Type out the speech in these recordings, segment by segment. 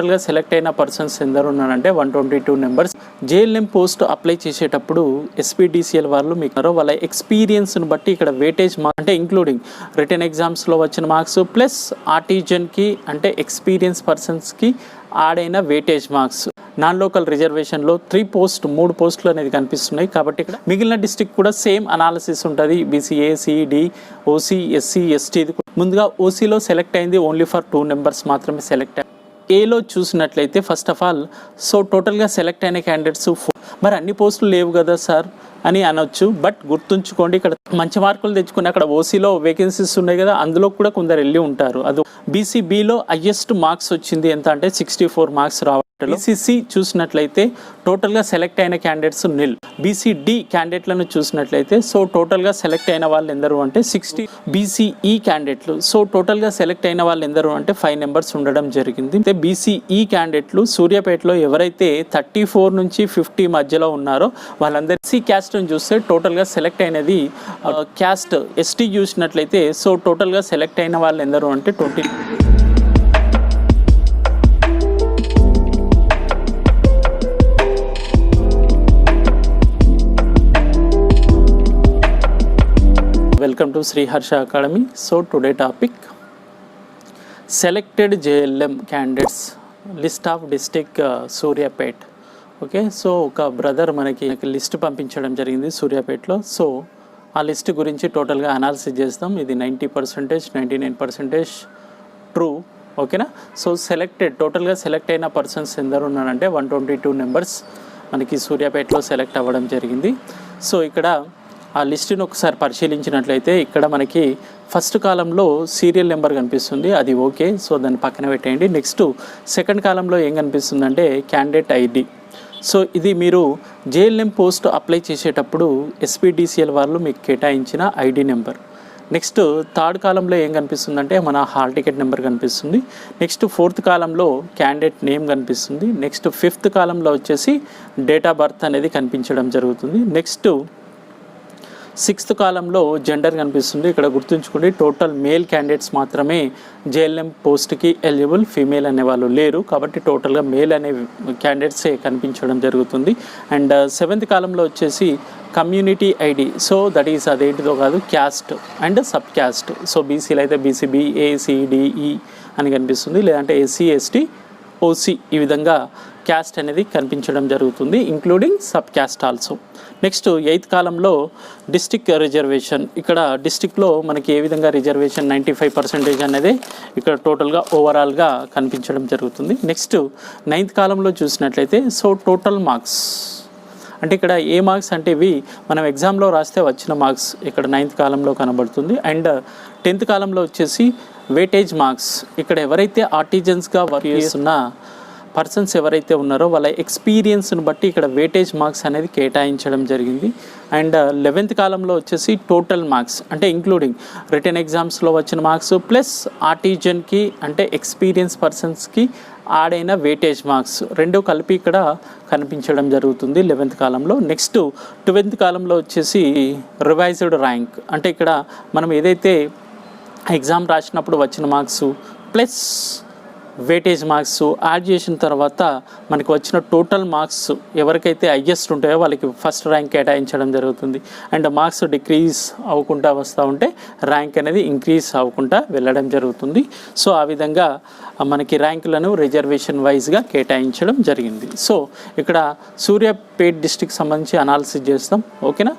టోటల్గా సెలెక్ట్ అయిన పర్సన్స్ ఎందరు ఉన్నారంటే 122 నెంబర్స్. జేఎల్ఎం పోస్ట్ అప్లై చేసేటప్పుడు ఎస్పీడీసీఎల్ వాళ్ళు మీకు వాళ్ళ ఎక్స్పీరియన్స్ని బట్టి ఇక్కడ వెయిటేజ్ మార్క్స్ అంటే ఇంక్లూడింగ్ రిటర్న్ ఎగ్జామ్స్లో వచ్చిన మార్క్స్ ప్లస్ ఆర్టిజన్కి అంటే ఎక్స్పీరియన్స్ పర్సన్స్కి ఆడైన వెయిటేజ్ మార్క్స్. నాన్ లోకల్ రిజర్వేషన్లో 3 పోస్టులు అనేది కనిపిస్తున్నాయి. కాబట్టి ఇక్కడ మిగిలిన డిస్ట్రిక్ట్ కూడా సేమ్ అనాలిసిస్ ఉంటుంది. BCA, CED, OC, SC, ST. ముందుగా ఓసీలో సెలెక్ట్ అయింది ఓన్లీ ఫర్ 2 నెంబర్స్ మాత్రమే సెలెక్ట్ అయ్యాయి. ఏలో చూసినట్లయితే ఫస్ట్ ఆఫ్ ఆల్ టోటల్గా సెలెక్ట్ అయిన క్యాండిడేట్స్ మరి అన్ని పోస్టులు లేవు కదా సార్ అని అనొచ్చు. బట్ గుర్తుంచుకోండి, ఇక్కడ మంచి మార్కులు తెచ్చుకుని అక్కడ ఓసీలో వేకెన్సీస్ ఉన్నాయి కదా, అందులో కూడా కొందరు వెళ్ళి ఉంటారు. అది బీసీబీలో హైయెస్ట్ మార్క్స్ వచ్చింది ఎంత అంటే 64 మార్క్స్ రావడం. బీసీసీ చూసినట్లయితే టోటల్గా సెలెక్ట్ అయిన క్యాండిడేట్స్ నిల్. బీసీడి క్యాండిడేట్లను చూసినట్లయితే టోటల్గా సెలెక్ట్ అయిన వాళ్ళు ఎందరు అంటే 60. బీసీఈ క్యాండిడేట్లు టోటల్గా సెలెక్ట్ అయిన వాళ్ళు ఎందరు అంటే 5 నెంబర్స్ ఉండడం జరిగింది. బీసీఈ క్యాండిడేట్లు సూర్యాపేటలో ఎవరైతే 34 నుంచి 50 మధ్యలో ఉన్నారో వాళ్ళందరూ సి క్యాస్ట్ని చూస్తే టోటల్గా సెలెక్ట్ అయినది క్యాస్ట్. ఎస్టీ చూసినట్లయితే టోటల్గా సెలెక్ట్ అయిన వాళ్ళు ఎందరు అంటే 20. Welcome to Sri Harsha Academy. Today topic selected JLM candidates list of district Suryapet. Okay, ఒక బ్రదర్ మనకి లిస్ట్ పంపించడం జరిగింది సూర్యాపేటలో. ఆ లిస్ట్ గురించి టోటల్గా అనాలిసిస్ చేస్తాం. ఇది 90%, 99% ట్రూ. ఓకేనా. టోటల్గా సెలెక్ట్ అయిన పర్సన్స్ ఎందరు ఉన్నారంటే 122 నెంబర్స్ మనకి సూర్యాపేటలో సెలెక్ట్ అవ్వడం జరిగింది. ఇక్కడ ఆ లిస్టును ఒకసారి పరిశీలించినట్లయితే ఇక్కడ మనకి ఫస్ట్ కాలంలో సీరియల్ నెంబర్ కనిపిస్తుంది, అది ఓకే. దాన్ని పక్కన పెట్టేయండి. నెక్స్ట్ సెకండ్ కాలంలో ఏం కనిపిస్తుందంటే క్యాండిడేట్ ఐడి. ఇది మీరు జేఎల్ఎం పోస్ట్ అప్లై చేసేటప్పుడు ఎస్పీడీసీఎల్ వాళ్ళు మీకు కేటాయించిన ఐడి నెంబర్. నెక్స్ట్ థర్డ్ కాలంలో ఏం కనిపిస్తుందంటే మన హాల్ టికెట్ నెంబర్ కనిపిస్తుంది. నెక్స్ట్ ఫోర్త్ కాలంలో క్యాండిడేట్ నేమ్ కనిపిస్తుంది. నెక్స్ట్ ఫిఫ్త్ కాలంలో వచ్చేసి డేట్ ఆఫ్ బర్త్ అనేది కనిపించడం జరుగుతుంది. నెక్స్ట్ సిక్స్త్ కాలంలో జెండర్ కనిపిస్తుంది. ఇక్కడ గుర్తుంచుకోండి, టోటల్ మేల్ క్యాండిడేట్స్ మాత్రమే జేఎల్ఎం పోస్ట్కి ఎలిజిబుల్, ఫీమేల్ అనేవాళ్ళు లేరు. కాబట్టి టోటల్గా మేల్ అనే క్యాండిడేట్సే కనిపించడం జరుగుతుంది. అండ్ సెవెంత్ కాలంలో వచ్చేసి కమ్యూనిటీ ఐడి. దట్ ఈస్ అదేంటిదో కాదు, క్యాస్ట్ అండ్ సబ్ క్యాస్ట్. బీసీలో అయితే బీసీబీ, ఏసీడీఈ అని కనిపిస్తుంది, లేదంటే ఎస్సీ, ఎస్టీ, ఓసీ ఈ విధంగా క్యాస్ట్ అనేది కనిపించడం జరుగుతుంది, including sub caste also. Next eighth కాలంలో డిస్ట్రిక్ట్ రిజర్వేషన్. ఇక్కడ డిస్ట్రిక్ట్లో మనకి ఏ విధంగా రిజర్వేషన్ 95% అనేది ఇక్కడ టోటల్గా ఓవరాల్గా కనిపించడం జరుగుతుంది. నెక్స్ట్ నైన్త్ కాలంలో చూసినట్లయితే టోటల్ మార్క్స్ అంటే ఇక్కడ ఏ మార్క్స్ అంటే ఇవి మనం ఎగ్జామ్లో రాస్తే వచ్చిన మార్క్స్ ఇక్కడ నైన్త్ కాలంలో కనబడుతుంది. అండ్ 10th కాలంలో వచ్చేసి వెయిటేజ్ మార్క్స్. ఇక్కడ ఎవరైతే ఆర్టిజన్స్గా వర్క్ చేస్తున్న పర్సన్స్ ఎవరైతే ఉన్నారో వాళ్ళ ఎక్స్పీరియన్స్ని బట్టి ఇక్కడ వెయిటేజ్ మార్క్స్ అనేది కేటాయించడం జరిగింది. అండ్ 11th కాలంలో వచ్చేసి టోటల్ మార్క్స్ అంటే ఇంక్లూడింగ్ రిటర్న్ ఎగ్జామ్స్లో వచ్చిన మార్క్స్ ప్లస్ ఆర్టిజన్కి అంటే ఎక్స్పీరియన్స్ పర్సన్స్కి ఆడైన వెయిటేజ్ మార్క్స్ రెండు కలిపి ఇక్కడ కనిపించడం జరుగుతుంది 11th కాలంలో. నెక్స్ట్ 12th కాలంలో వచ్చేసి రివైజ్డ్ ర్యాంక్ అంటే ఇక్కడ మనం ఏదైతే ఎగ్జామ్ రాసినప్పుడు వచ్చిన marks plus weightage marks add చేసిన తర్వాత మనకి వచ్చిన టోటల్ మార్క్స్ ఎవరికైతే హైయెస్ట్ ఉంటాయో వాళ్ళకి ఫస్ట్ ర్యాంక్ కేటాయించడం జరుగుతుంది. అండ్ మార్క్స్ డిక్రీజ్ అవ్వకుండా వస్తూ ఉంటే ర్యాంక్ అనేది ఇంక్రీజ్ అవ్వకుండా వెళ్ళడం జరుగుతుంది. ఆ విధంగా మనకి ర్యాంకులను రిజర్వేషన్ వైజ్గా కేటాయించడం జరిగింది. ఇక్కడ సూర్యాపేట్ డిస్ట్రిక్ట్ సంబంధించి అనాలిసిస్ చేస్తాం. ఓకేనా.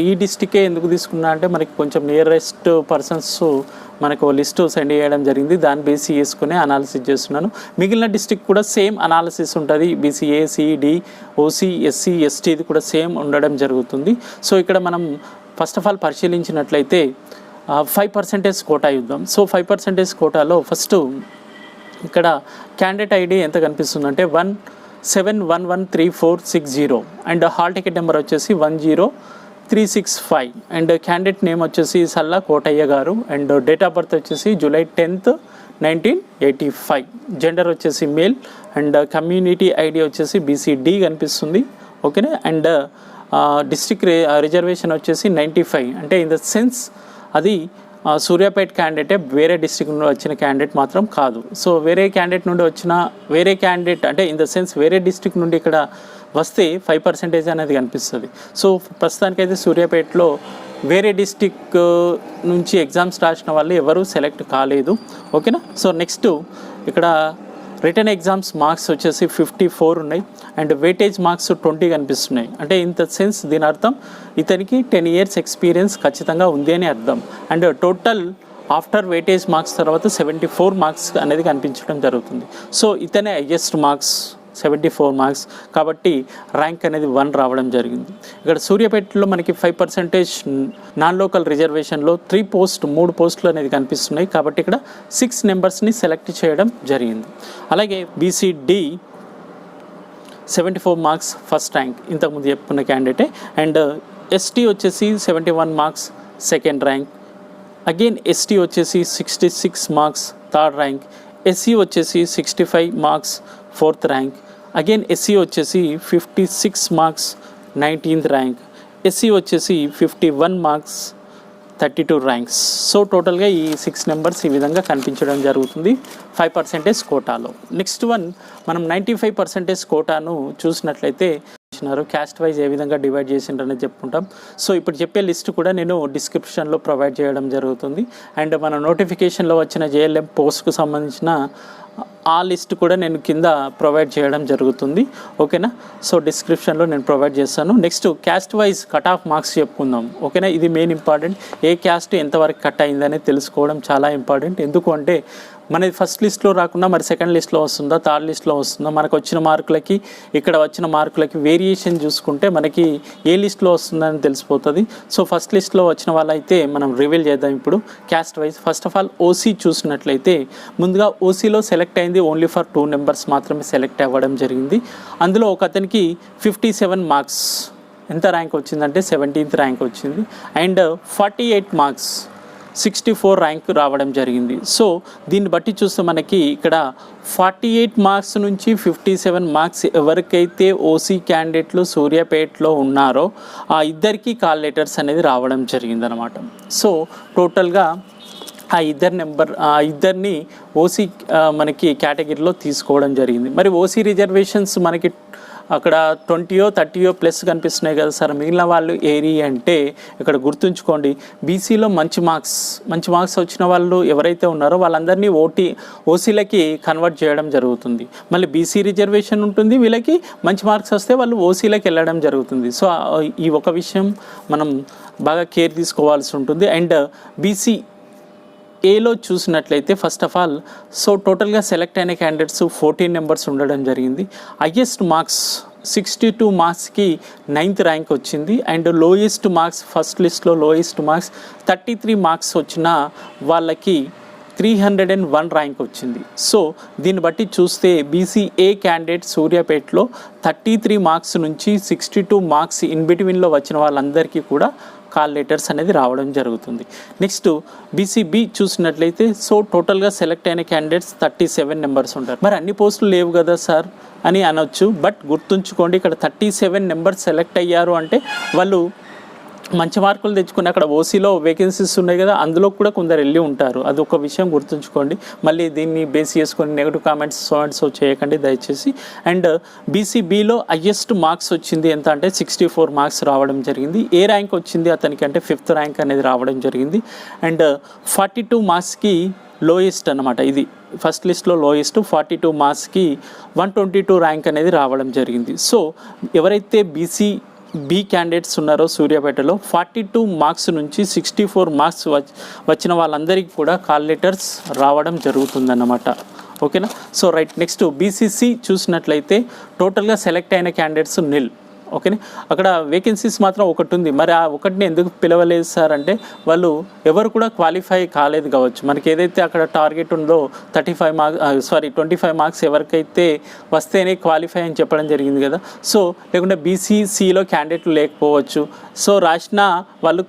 ఈ డిస్ట్రిక్టే ఎందుకు తీసుకున్నా అంటే మనకి కొంచెం నియరెస్ట్ పర్సన్స్ మనకు లిస్టు సెండ్ చేయడం జరిగింది, దాన్ని బేస్ చేసుకునే అనాలిసిస్ చేస్తున్నాను. మిగిలిన డిస్ట్రిక్ట్ కూడా సేమ్ అనాలిసిస్ ఉంటుంది. BCA, CED, OC, SC, ST ఇది కూడా సేమ్ ఉండడం జరుగుతుంది. ఇక్కడ మనం ఫస్ట్ ఆఫ్ ఆల్ పరిశీలించినట్లయితే 5% కోటా ఇద్దాం. 5% కోటాలో ఫస్ట్ ఇక్కడ క్యాండిడేట్ ఐడి ఎంత కనిపిస్తుందంటే 17113460 అండ్ హాల్ టికెట్ నెంబర్ వచ్చేసి 10365 అండ్ క్యాండిడేట్ నేమ్ వచ్చేసి సల్లా కోటయ్య గారు అండ్ డేట్ ఆఫ్ బర్త్ వచ్చేసి July 10th, 1985. జెండర్ వచ్చేసి మేల్ అండ్ కమ్యూనిటీ ఐడి వచ్చేసి బీసీడి కనిపిస్తుంది. ఓకేనా. అండ్ డిస్ట్రిక్ట్ రిజర్వేషన్ వచ్చేసి 95 అంటే ఇన్ ద సెన్స్ అది సూర్యాపేట క్యాండిడేటే వేరే డిస్ట్రిక్ట్ నుండి వచ్చిన క్యాండిడేట్ మాత్రం కాదు. సో వేరే క్యాండిడేట్ నుండి వచ్చిన వేరే క్యాండిడేట్ అంటే ఇన్ ద సెన్స్ వేరే డిస్ట్రిక్ట్ నుండి ఇక్కడ వస్తే 5% అనేది కనిపిస్తుంది. సో ప్రస్తుతానికైతే సూర్యాపేటలో వేరే డిస్ట్రిక్ట్ నుంచి ఎగ్జామ్స్ రాసిన వాళ్ళు ఎవరు సెలెక్ట్ కాలేదు. ఓకేనా. సో నెక్స్ట్ ఇక్కడ రిటర్న్ ఎగ్జామ్స్ మార్క్స్ వచ్చేసి 54 ఉన్నాయి అండ్ వెయిటేజ్ మార్క్స్ 20 కనిపిస్తున్నాయి. అంటే ఇన్ ద సెన్స్ దీని అర్థం ఇతనికి 10 years ఎక్స్పీరియన్స్ ఖచ్చితంగా ఉంది అని అర్థం. And total after weightage marks తర్వాత 74 మార్క్స్ అనేది కనిపించడం జరుగుతుంది. సో ఇతనే హైయెస్ట్ మార్క్స్ 74 మార్క్స్ కాబట్టి ర్యాంక్ అనేది 1 రావడం జరిగింది. ఇక్కడ సూర్యాపేటలో మనకి 5% నాన్ లోకల్ రిజర్వేషన్లో 3 పోస్టులు అనేది కనిపిస్తున్నాయి కాబట్టి ఇక్కడ 6 నెంబర్స్ని సెలెక్ట్ చేయడం జరిగింది. అలాగే బీసీడీ 74 మార్క్స్ ఫస్ట్ ర్యాంక్ ఇంతకుముందు చెప్పుకున్న క్యాండిడేటే. అండ్ ఎస్టీ వచ్చేసి 71 marks second rank. Again ST వచ్చేసి 66 మార్క్స్ థర్డ్ ర్యాంక్. ఎస్సీ వచ్చేసి 65 marks fourth rank. Again SC వచ్చేసి 56 మార్క్స్ 19th ర్యాంక్. ఎస్సీ వచ్చేసి 51 మార్క్స్ 32 ర్యాంక్స్. సో టోటల్గా ఈ 6 నెంబర్స్ ఈ విధంగా కనిపించడం జరుగుతుంది 5% కోటాలో. నెక్స్ట్ వన్ మనం 95% కోటాను చూసినట్లయితే క్యాస్ట్ వైజ్ ఏ విధంగా డివైడ్ చేసిండ్రనేది చెప్పుకుంటాం. సో ఇప్పుడు చెప్పే లిస్ట్ కూడా నేను డిస్క్రిప్షన్లో ప్రొవైడ్ చేయడం జరుగుతుంది. అండ్ మన నోటిఫికేషన్లో వచ్చిన జేఎల్ఎం పోస్ట్కు సంబంధించిన ఆ లిస్ట్ కూడా నేను కింద ప్రొవైడ్ చేయడం జరుగుతుంది. ఓకేనా. సో డిస్క్రిప్షన్లో నేను ప్రొవైడ్ చేస్తాను. Next caste wise cut off marks చెప్పుకుందాం. ఓకేనా. ఇది మెయిన్ ఇంపార్టెంట్. ఏ క్యాస్ట్ ఎంతవరకు కట్ అయిందనేది తెలుసుకోవడం చాలా ఇంపార్టెంట్. ఎందుకు అంటే మనది ఫస్ట్ లిస్ట్లో రాకుండా మరి సెకండ్ లిస్ట్లో వస్తుందా థర్డ్ లిస్ట్లో వస్తుందా, మనకు వచ్చిన మార్కులకి ఇక్కడ వచ్చిన మార్కులకి వేరియేషన్ చూసుకుంటే మనకి ఏ లిస్ట్లో వస్తుందని తెలిసిపోతుంది. సో ఫస్ట్ లిస్ట్లో వచ్చిన వాళ్ళైతే మనం రివీల్ చేద్దాం ఇప్పుడు caste wise. First of all OC చూసినట్లయితే ముందుగా ఓసీలో సెలెక్ట్ అయింది ఓన్లీ ఫర్ 2 నెంబర్స్ మాత్రమే సెలెక్ట్ అవ్వడం జరిగింది. అందులో ఒక అతనికి 57 మార్క్స్ ఎంత ర్యాంక్ వచ్చిందంటే 17th ర్యాంక్ వచ్చింది. అండ్ 48 మార్క్స్ 64 ర్యాంక్ రావడం జరిగింది. సో దీన్ని బట్టి చూస్తే మనకి ఇక్కడ 48 మార్క్స్ నుంచి 57 మార్క్స్ ఎవరికైతే ఓసీ క్యాండిడేట్లు సూర్యాపేటలో ఉన్నారో ఆ ఇద్దరికి కాల్ లెటర్స్ అనేది రావడం జరిగిందనమాట. సో టోటల్గా ఆ ఇద్దరిని ఓసీ మనకి కేటగిరీలో తీసుకోవడం జరిగింది. మరి ఓసీ రిజర్వేషన్స్ మనకి అక్కడ 20 30 ప్లస్ కనిపిస్తున్నాయి కదా సార్, మిగిలిన వాళ్ళు ఏరి అంటే ఇక్కడ గుర్తుంచుకోండి బీసీలో మంచి మార్క్స్ వచ్చిన వాళ్ళు ఎవరైతే ఉన్నారో వాళ్ళందరినీ ఓసీలకి కన్వర్ట్ చేయడం జరుగుతుంది. మళ్ళీ బీసీ రిజర్వేషన్ ఉంటుంది, వీళ్ళకి మంచి మార్క్స్ వస్తే వాళ్ళు ఓసీలకి వెళ్ళడం జరుగుతుంది. సో ఈ ఒక విషయం మనం బాగా కేర్ తీసుకోవాల్సి ఉంటుంది. అండ్ బీసీ ఏలో చూసినట్లయితే ఫస్ట్ ఆఫ్ ఆల్ సో టోటల్గా సెలెక్ట్ అయిన క్యాండిడేట్స్ 14 నెంబర్స్ ఉండడం జరిగింది. హైయెస్ట్ మార్క్స్ 62 మార్క్స్కి 9th ర్యాంక్ వచ్చింది. అండ్ లోయెస్ట్ మార్క్స్ ఫస్ట్ లిస్ట్లో లోయెస్ట్ మార్క్స్ 33 మార్క్స్ వచ్చిన వాళ్ళకి 301 ర్యాంక్ వచ్చింది. సో దీన్ని బట్టి చూస్తే బీసీఏ క్యాండిడేట్ సూర్యాపేటలో 33 మార్క్స్ నుంచి 62 మార్క్స్ ఇన్ బిట్వీన్లో వచ్చిన వాళ్ళందరికీ కూడా కాల్ లెటర్స్ అనేది రావడం జరుగుతుంది. నెక్స్ట్ బీసీబీ చూసినట్లయితే సో టోటల్గా సెలెక్ట్ అయిన క్యాండిడేట్స్ 37 నెంబర్స్ ఉంటారు. మరి అన్ని పోస్టులు లేవు కదా సార్ అని అనొచ్చు. బట్ గుర్తుంచుకోండి ఇక్కడ 37 నెంబర్స్ సెలెక్ట్ అయ్యారు అంటే వాళ్ళు మంచి మార్కులు తెచ్చుకుని అక్కడ ఓసీలో వేకెన్సీస్ ఉన్నాయి కదా అందులో కూడా కొందరు వెళ్ళి ఉంటారు. అది ఒక విషయం గుర్తుంచుకోండి. మళ్ళీ దీన్ని బేస్ చేసుకొని నెగిటివ్ కామెంట్స్ సో చేయకండి దయచేసి. అండ్ బీసీబీలో హయ్యెస్ట్ మార్క్స్ వచ్చింది ఎంత అంటే 64 మార్క్స్ రావడం జరిగింది. ఏ ర్యాంక్ వచ్చింది అతనికి అంటే 5th ర్యాంక్ అనేది రావడం జరిగింది. అండ్ 42 మార్క్స్కి లోయెస్ట్ అనమాట, ఇది ఫస్ట్ లిస్ట్లో లోయెస్ట్ 42 మార్క్స్కి 122 ర్యాంక్ అనేది రావడం జరిగింది. సో ఎవరైతే బీ క్యాండిడేట్స్ ఉన్నారో సూర్యాపేటలో 42 మార్క్స్ నుంచి 64 మార్క్స్ వచ్చిన వాళ్ళందరికీ కూడా కాల్ లెటర్స్ రావడం జరుగుతుందన్నమాట. ఓకేనా. So right. నెక్స్ట్ బీసీసీ చూసినట్లయితే టోటల్గా సెలెక్ట్ అయిన క్యాండిడేట్స్ నిల్. ఓకేనా. అక్కడ వేకెన్సీస్ మాత్రం ఒకటి ఉంది. మరి ఆ ఒకటిని ఎందుకు పిలవలేదు సార్ అంటే వాళ్ళు ఎవరు కూడా క్వాలిఫై కాలేదు కావచ్చు. మనకి ఏదైతే అక్కడ టార్గెట్ ఉందో 25 మార్క్స్ ఎవరికైతే వస్తేనే క్వాలిఫై అని చెప్పడం జరిగింది కదా. లేకుంటే బీసీసీలో క్యాండిడేట్లు లేకపోవచ్చు. సో రాసిన వాళ్ళు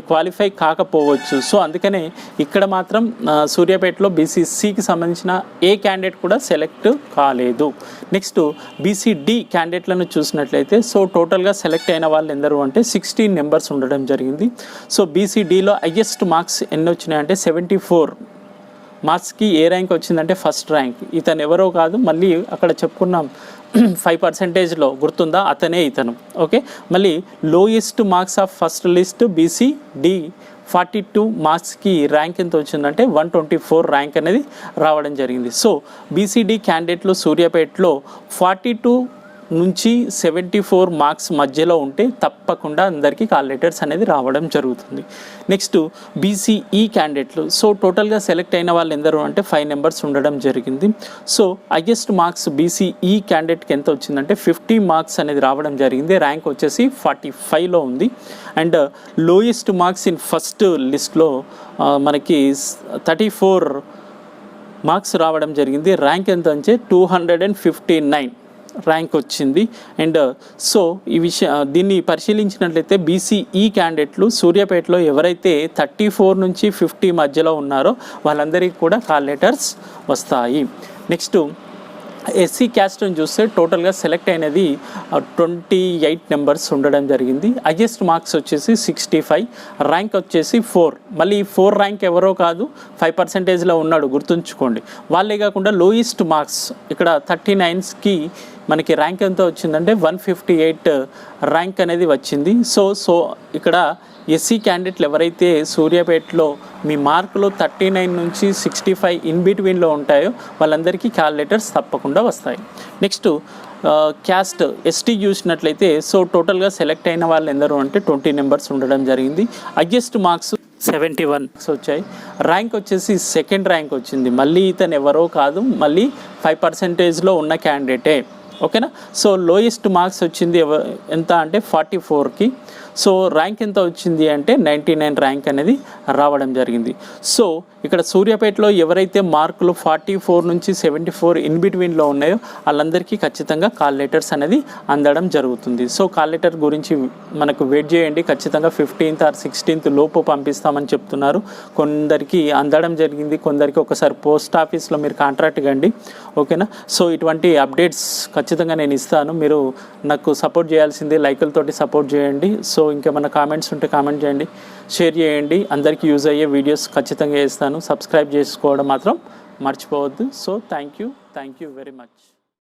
క్వాలిఫై కాకపోవచ్చు. సో అందుకనే ఇక్కడ మాత్రం సూర్యాపేటలో బీసీసీకి సంబంధించిన ఏ క్యాండిడేట్ కూడా సెలెక్ట్ కాలేదు. నెక్స్ట్ బీసీడీ క్యాండిడేట్లను చూసినట్లయితే చూసినట్లయితే సో టోటల్గా సెలెక్ట్ అయిన వాళ్ళు ఎందరు అంటే 16 మెంబర్స్ ఉండడం జరిగింది. సో బీసీడీలో హైయెస్ట్ మార్క్స్ ఎన్ని వచ్చినాయంటే 74 మార్క్స్కి ఏ ర్యాంక్ వచ్చిందంటే ఫస్ట్ ర్యాంక్. ఇతను ఎవరో కాదు, మళ్ళీ అక్కడ చెప్పుకున్నాం 5% గుర్తుందా, అతనే ఇతను. ఓకే, మళ్ళీ lowest marks of first list BCD 42 మార్క్స్కి ర్యాంక్ ఎంత వచ్చిందంటే 124 ర్యాంక్ అనేది రావడం జరిగింది. సో బీసీడీ క్యాండిడేట్లు సూర్యాపేటలో 42 నుంచి 74 మార్క్స్ మధ్యలో ఉంటే తప్పకుండా అందరికీ కాల్ లెటర్స్ అనేది రావడం జరుగుతుంది. నెక్స్ట్ బీసీఈ క్యాండిడేట్లు. సో టోటల్గా సెలెక్ట్ అయిన వాళ్ళు ఎందరు అంటే 5 మెంబర్స్ ఉండడం జరిగింది. సో హైయెస్ట్ మార్క్స్ బీసీఈ క్యాండిడేట్కి ఎంత వచ్చిందంటే 50 మార్క్స్ అనేది రావడం జరిగింది. ర్యాంక్ వచ్చేసి 45లో ఉంది. And lowest marks in first లిస్ట్లో మనకి 34 మార్క్స్ రావడం జరిగింది. ర్యాంక్ ఎంత అంటే 259 ర్యాంక్ వచ్చింది. అండ్ సో ఈ దీన్ని పరిశీలించినట్లయితే బీసీఈ క్యాండిడేట్లు సూర్యాపేటలో ఎవరైతే 34 నుంచి 50 మధ్యలో ఉన్నారో వాళ్ళందరికీ కూడా కాల్ లెటర్స్ వస్తాయి. నెక్స్ట్ ఎస్సీ క్యాస్ట్ని చూస్తే టోటల్గా సెలెక్ట్ అయినది 28 మెంబర్స్ ఉండడం జరిగింది. హైయెస్ట్ మార్క్స్ వచ్చేసి 65, ర్యాంక్ వచ్చేసి 4. మళ్ళీ 4 ర్యాంక్ ఎవరో కాదు, 5%లో ఉన్నాడు, గుర్తుంచుకోండి. వాళ్ళే కాకుండా లోయెస్ట్ మార్క్స్ ఇక్కడ 39కి మనకి ర్యాంక్ ఎంత వచ్చిందంటే 158 ర్యాంక్ అనేది వచ్చింది. సో ఇక్కడ ఎస్సీ క్యాండిడేట్లు ఎవరైతే సూర్యాపేటలో మీ మార్కులు 39 నుంచి 65 ఇన్ బిట్వీన్లో ఉంటాయో వాళ్ళందరికీ కాల్ లెటర్స్ తప్పకుండా వస్తాయి. నెక్స్ట్ క్యాస్ట్ ఎస్టీ చూసినట్లయితే సో టోటల్గా సెలెక్ట్ అయిన వాళ్ళు ఎందరు అంటే 20 మెంబర్స్ ఉండడం జరిగింది. హైయెస్ట్ మార్క్స్ 71 వచ్చాయి. ర్యాంక్ వచ్చేసి సెకండ్ ర్యాంక్ వచ్చింది. మళ్ళీ ఇతను ఎవరో కాదు, మళ్ళీ 5%లో ఉన్న క్యాండిడేటే. ఓకేనా. సో లోయెస్ట్ మార్క్స్ వచ్చింది ఎంత అంటే 44కి. సో ర్యాంక్ ఎంత వచ్చింది అంటే 99 ర్యాంక్ అనేది రావడం జరిగింది. సో ఇక్కడ సూర్యాపేటలో ఎవరైతే మార్కులు 44 నుంచి 74 ఇన్ బిట్వీన్లో ఉన్నాయో వాళ్ళందరికీ ఖచ్చితంగా కాల్ లెటర్స్ అనేది అందడం జరుగుతుంది. సో కాల్ లెటర్ గురించి మనకు వెయిట్ చేయండి, ఖచ్చితంగా 15th or 16th లోపు పంపిస్తామని చెప్తున్నారు. కొందరికి అందడం జరిగింది, కొందరికి ఒకసారి పోస్ట్ ఆఫీస్లో మీరు కాంట్రాక్ట్ కండి. ఓకేనా. సో ఇటువంటి అప్డేట్స్ ఖచ్చితంగా నేను ఇస్తాను. మీరు నాకు సపోర్ట్ చేయాల్సింది లైకులతోటి సపోర్ట్ చేయండి. సో ఇంకేమైనా కామెంట్స్ ఉంటే కామెంట్ చేయండి, షేర్ చేయండి. అందరికీ యూజ్ అయ్యే వీడియోస్ ఖచ్చితంగా చేస్తాను. సబ్స్క్రైబ్ చేసుకోవడం మాత్రం మర్చిపోవద్దు. So thank you very much.